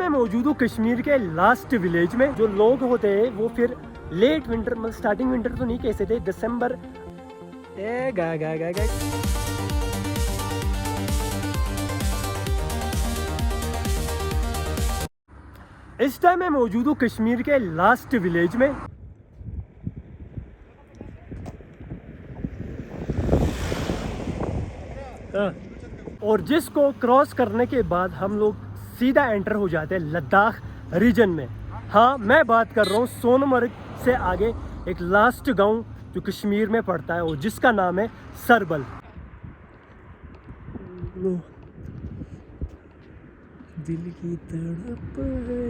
मौजूद हूँ कश्मीर के लास्ट विलेज में। जो लोग होते हैं वो फिर लेट विंटर, मतलब स्टार्टिंग विंटर तो नहीं कह सकते, दिसंबर इस टाइम मैं मौजूद हूँ कश्मीर के लास्ट विलेज में। और जिसको क्रॉस करने के बाद हम लोग सीधा एंटर हो जाते हैं लद्दाख रीजन में। हाँ, मैं बात कर रहा हूँ सोनमर्ग से आगे एक लास्ट गांव जो कश्मीर में पड़ता है और जिसका नाम है सरबल। दिल की तड़प है।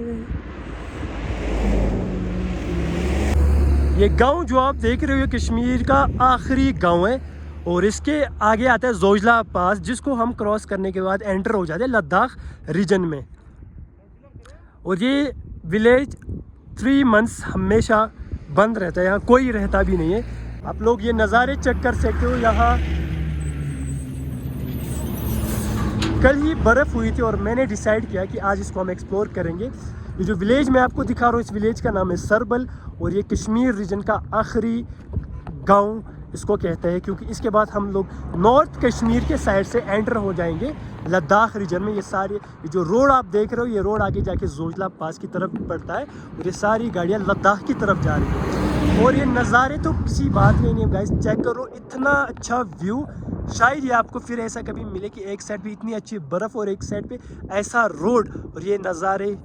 ये गांव जो आप देख रहे हो कश्मीर का आखिरी गांव है और इसके आगे आता है जोजिला पास, जिसको हम क्रॉस करने के बाद एंटर हो जाते हैं लद्दाख रीजन में। और ये विलेज 3 मंथ्स हमेशा बंद रहता है, यहाँ कोई रहता भी नहीं है। आप लोग ये नज़ारे चेक कर सकते हो। यहाँ कल ही बर्फ़ हुई थी और मैंने डिसाइड किया कि आज इसको हम एक्सप्लोर करेंगे। ये जो विलेज मैं आपको दिखा रहा हूँ, इस विलेज का नाम है सरबल और ये कश्मीर रीजन का आखिरी गांव इसको कहते हैं, क्योंकि इसके बाद हम लोग नॉर्थ कश्मीर के साइड से एंटर हो जाएंगे लद्दाख रीजन में। ये जो रोड आप देख रहे हो, ये रोड आगे जाके जोजिला पास की तरफ पड़ता है और ये सारी गाड़ियाँ लद्दाख की तरफ जा रही हैं। और ये नज़ारे तो किसी बात नहीं है गाइस, चेक करो, इतना अच्छा व्यू शायद ये आपको फिर ऐसा कभी मिले कि एक साइड पे इतनी अच्छी बर्फ़ और एक साइड पे ऐसा रोड, और ये नज़ारे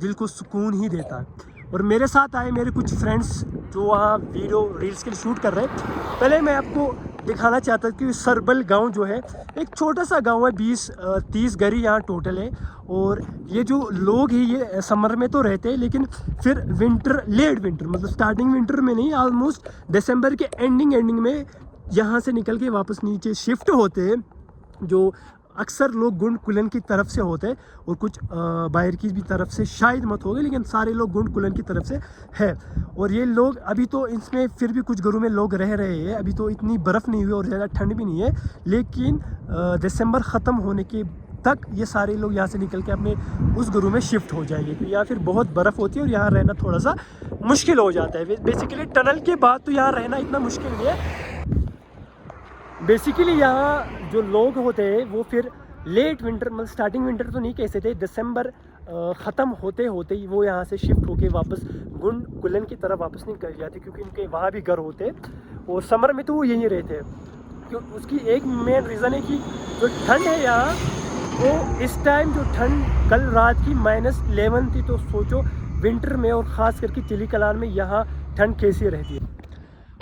दिल को सुकून ही देता है। और मेरे साथ आए मेरे कुछ फ्रेंड्स जो वहाँ वीडियो रील्स के लिए शूट कर रहे हैं। पहले मैं आपको दिखाना चाहता कि सरबल गांव जो है एक छोटा सा गांव है, 20-30 घर यहाँ टोटल है। और ये जो लोग हैं ये समर में तो रहते हैं, लेकिन फिर विंटर, लेट विंटर, मतलब स्टार्टिंग विंटर में नहीं, ऑलमोस्ट दिसंबर के एंडिंग में यहाँ से निकल के वापस नीचे शिफ्ट होते हैं। जो अक्सर लोग गुंड कुलन की तरफ से होते हैं और कुछ बाहर की भी तरफ से शायद मत हो गए, लेकिन सारे लोग गुंड कुलन की तरफ से है। और ये लोग अभी तो इसमें फिर भी कुछ घरों में लोग रह रहे हैं, अभी तो इतनी बर्फ़ नहीं हुई और ज़्यादा ठंड भी नहीं है, लेकिन दिसंबर ख़त्म होने के तक ये सारे लोग यहाँ से निकल के अपने उस घरों में शिफ्ट हो जाएंगे, क्योंकि यहाँ फिर बहुत बर्फ़ होती है और यहाँ रहना थोड़ा सा मुश्किल हो जाता है। बेसिकली टनल के बाद तो यहाँ रहना इतना मुश्किल नहीं है। बेसिकली यहाँ जो लोग होते हैं वो फिर लेट विंटर, मतलब स्टार्टिंग विंटर तो नहीं कह सकते, दिसंबर ख़त्म होते होते ही वो यहाँ से शिफ्ट होके वापस गुंड कुलन की तरफ वापस निकल जाते, क्योंकि उनके वहाँ भी घर होते और समर में तो वो यहीं रहते हैं। क्यों, उसकी एक मेन रीज़न है कि जो ठंड है यहाँ, वो इस टाइम जो ठंड कल रात की -11 थी, तो सोचो विंटर में और ख़ास करके चिली कलान में यहाँ ठंड कैसी रहती है।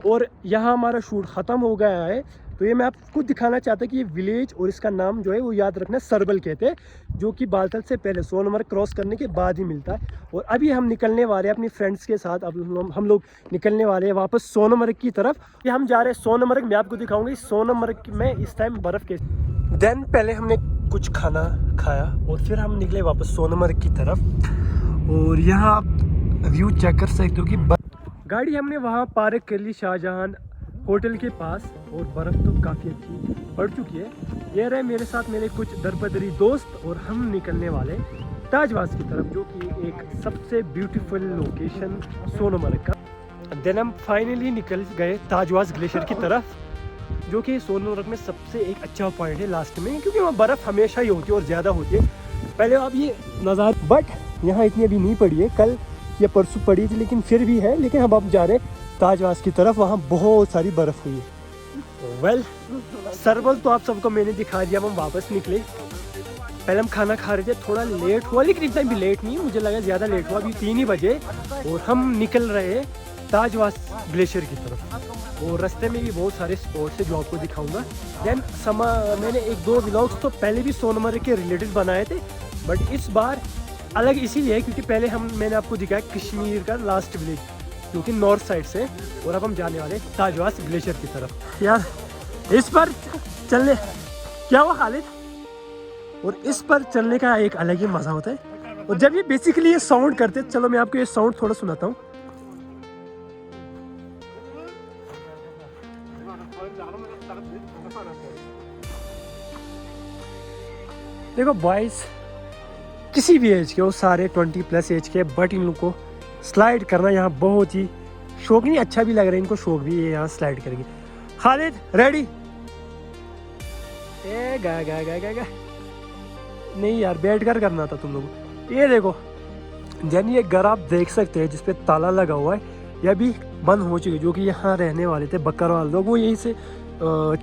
और यहाँ हमारा शूट ख़त्म हो गया है, तो ये मैं आपको दिखाना चाहता कि ये विलेज और इसका नाम जो है वो याद रखना सरबल कहते हैं, जो कि बालतल से पहले सोनमर्ग क्रॉस करने के बाद ही मिलता है। और अभी हम निकलने वाले हैं अपनी फ्रेंड्स के साथ, अब हम लोग निकलने वाले हैं वापस सोनमर्ग की तरफ। ये हम जा रहे हैं सोनमर्ग, मैं आपको दिखाऊंगा सोनमर्ग में इस टाइम बर्फ़ के। देन पहले हमने कुछ खाना खाया और फिर हम निकले वापस सोनमर्ग की तरफ। और यहाँ आप व्यू चेक कर सकते हो कि गाड़ी हमने वहाँ पार्क कर ली शाहजहां होटल के पास, और बर्फ़ तो काफ़ी अच्छी पड़ चुकी है। ये रहे मेरे साथ मेरे कुछ दरबदरी दोस्त और हम निकलने वाले ताजवास की तरफ, जो कि एक सबसे ब्यूटीफुल लोकेशन सोनमर्ग का। देन हम फाइनली निकल गए ताजवास ग्लेशियर की तरफ, जो कि सोनमर्ग में सबसे एक अच्छा पॉइंट है लास्ट में, क्योंकि वहाँ बर्फ़ हमेशा ही होती है और ज़्यादा होती है। पहले आप ये नज़ारा, बट यहाँ इतनी अभी नहीं पड़ी है, कल या परसों पड़ी थी, लेकिन फिर भी है। लेकिन हम जा रहे हैं ताजवास की तरफ, वहाँ बहुत सारी बर्फ़ हुई है। वेल, सरबल तो आप सबको मैंने दिखा दिया। हम वापस निकले, पहले हम खाना खा रहे थे, थोड़ा लेट हुआ, लेकिन इतना भी लेट नहीं, मुझे लगा ज़्यादा लेट हुआ, अभी 3 ही बजे और हम निकल रहे हैं ताजवास ग्लेशियर की तरफ। और रास्ते में भी बहुत सारे स्पॉट्स हैं जो आपको दिखाऊंगा। देन मैंने 1-2 व्लॉग्स तो पहले भी सोनमर्ग के रिलेटेड बनाए थे, बट इस बार अलग इसीलिए है क्योंकि पहले मैंने आपको दिखाया कश्मीर का लास्ट विलेज, जो कि नॉर्थ साइड से, और अब हम जाने वाले ताजवास ग्लेशियर की तरफ। यार इस पर चलने, क्या हुआ खालिद, और इस पर चलने का एक अलग ही मज़ा होता है। और जब ये बेसिकली ये साउंड करते, चलो मैं आपको ये साउंड थोड़ा सुनाता हूँ। देखो बॉयज, किसी भी एज के हो, सारे 20+ एज के, बट इन लोग को स्लाइड करना यहाँ बहुत ही शौक नहीं, अच्छा भी लग रहा है इनको, शौक भी है यहाँ स्लाइड करेंगे। खालिद रेडी? ए गा गा गा गा गा नहीं यार, बैठ कर करना था तुम लोगों। ये देखो जन, ये घर आप देख सकते हैं जिसपे ताला लगा हुआ है, यह भी बंद हो चुकी है। जो कि यहाँ रहने वाले थे बकरवाल लोग, वो यहीं से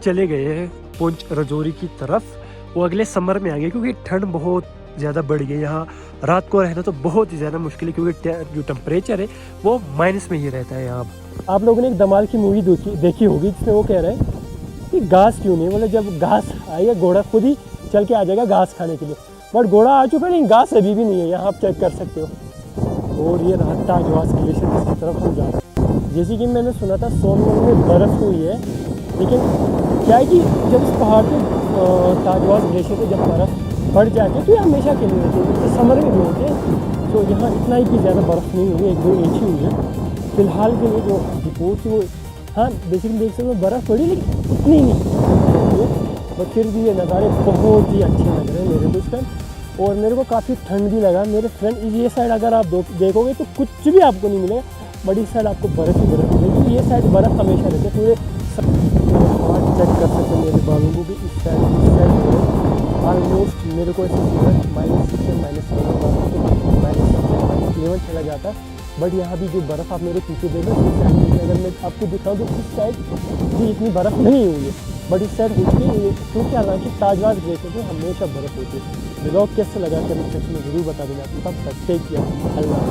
चले गए हैं पुंछ रजौरी की तरफ। वो अगले समर में आ गए क्योंकि ठंड बहुत ज़्यादा बढ़ गई यहाँ। रात को रहना तो बहुत ही ज़्यादा मुश्किल है क्योंकि जो टेम्परेचर है वो माइनस में ही रहता है यहाँ। आप लोगों ने एक धमाल की मूवी देखी होगी जिसमें वो कह रहे हैं कि घास क्यों नहीं, मतलब जब घास आएगा घोड़ा खुद ही चल के आ जाएगा घास खाने के लिए, बट घोड़ा आ चुका नहीं, घास अभी भी नहीं है, यहाँ आप चेक कर सकते हो। और ये रहा ताजवास ग्लेशियर जिसकी तरफ हम जा रहे हैं। जैसे कि मैंने सुना था सोनमर्ग में बर्फ़ हुई है, लेकिन क्या है कि जब इस पहाड़ पे ताजवास ग्लेशियर पे जब बर्फ़ बढ़ जाती है तो ये हमेशा के लिए रहती है, तो समर में भी होते हैं। तो यहाँ इतना ही कि ज़्यादा बर्फ़ नहीं हुई है, 1-2 इंच ही हुई है फिलहाल के लिए जो रिपोर्ट थी वो। हाँ बेसिकली देख सकते हो बर्फ़ पड़ी लेकिन उतनी नहीं, बट फिर भी ये नज़ारे बहुत ही अच्छे लग रहे हैं मेरे को इस टाइम। और मेरे को काफ़ी ठंड भी लगा मेरे फ्रेंड। ये साइड अगर आप देखोगे तो कुछ भी आपको नहीं मिलेगा, बट इस साइड आपको बर्फ़ ही बर्फ़ मिलेगी। ये साइड बर्फ़ हमेशा रहती है पूरे। हाथ चेक कर सकते हैं मेरे बालों को भी, इस साइड ऑलमोस्ट मेरे को ऐसे -6 से -11 चला जाता है। बट यहाँ भी जो बर्फ़ आप मेरे पीछे देख रहे हो इस साइड में, अगर मैं आपको दिखाऊँ तो इस साइड भी इतनी बर्फ़ नहीं हुई है, बट इस साइड होती है क्योंकि हालांकि ताजवास ग्लेशियर में हमेशा बर्फ़ होती है। ब्लॉग कैसे लगा कमेंट सेक्शन में ज़रूर बता देना। तब तक टेक केयर, अल्लाह।